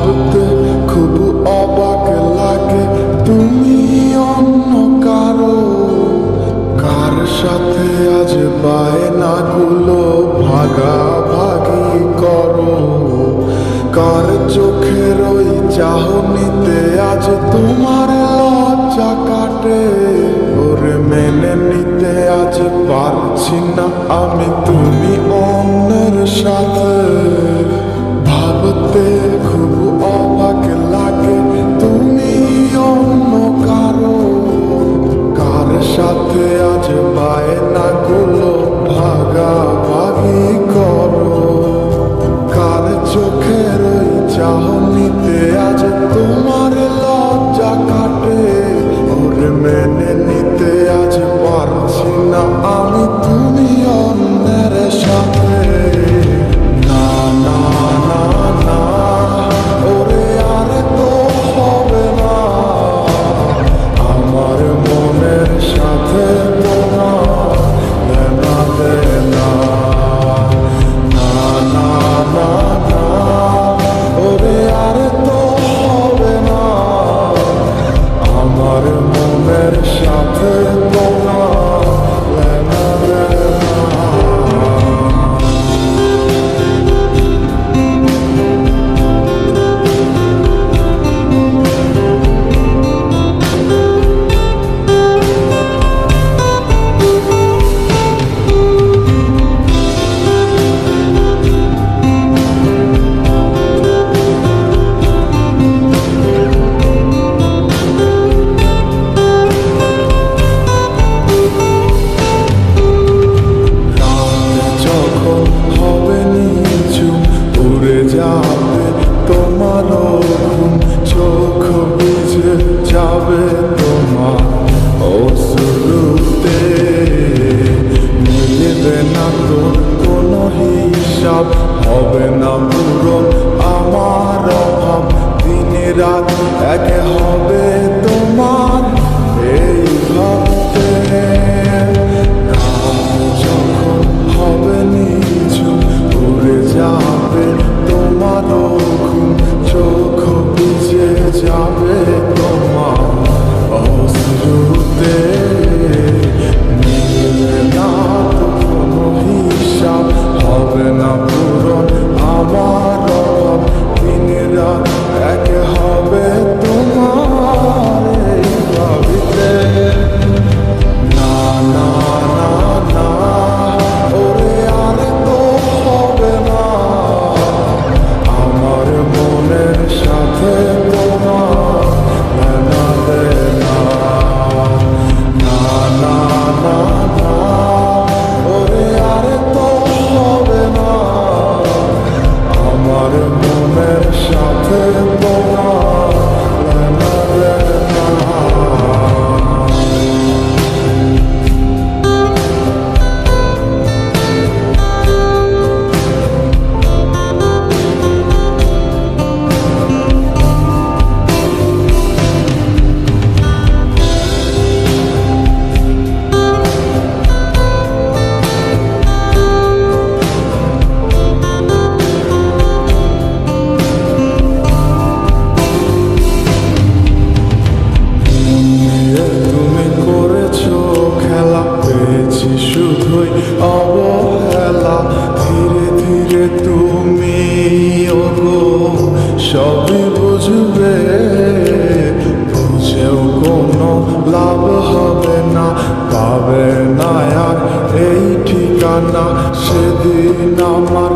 ভাবতে খুব অবাক লাগে, তুমি অন্য কারো, কার সাথে আজ বায়নাগুলো ভাগাভাগি করো। কার চোখের ওই চাহনিতে আজ তোমার লজ্জা কাটে। ওরে মেনে নিতে আজ পারছি না আমি, তুমি অন্যের সাথে। ভাবতে খুব অবাক লাগে, তুমি অন্য কারো, কার সাথে আজ বায়নাগুলো ভাগাভাগি করো। কার চোখের ওই চাহনিতে আজ তোমার লজ্জা কাটে। ওরে মেনে নিতে আজ পারছি না আমি, তুমি অন্যের সাথে। না না না না, ওরে আর তো হবে না, আমার মনের সাথে তোমার লেনা দেনা। না না না না, ওরে আর তো হবে না, আমার মনের সাথে তোমার লেনা দেনা। যাবে তোমার ঘুম, চোখ ভিজে যাবে তোমার অশ্রুতে। মিলবে না তো কোনো হিসাব, হবে না পূরণ আমার অভাব। দিন রাত এক হবে তোমার এই ভাবতে। যখন হবে নিঝুম, উড়ে যাবে তোমার ঘুম, চোখ ভিজে যাবে তোমার অশ্রুতে। মিলবে না তো কোনো হিসাব, হবে না পূরণ আমার অভাব। দিন রাত এক হবে তোমার এই ভাবিতে। না না না না, ওরে আর তো হবে না, আমার মনের সাথে তোমার লেনা দেনা। না না না না, ওরে আর তো হবে না, আমার মনের সাথে তোমার লেনা দেনা। তুমি করেছো খেলা, পেয়েছি শুধুই অবহেলা। ধীরে ধীরে তুমি ওগো সবই বুঝবে, বুঝেও কোনো লাভ হবে না, পাবে না আর এই ঠিকানা। সেদিন আমার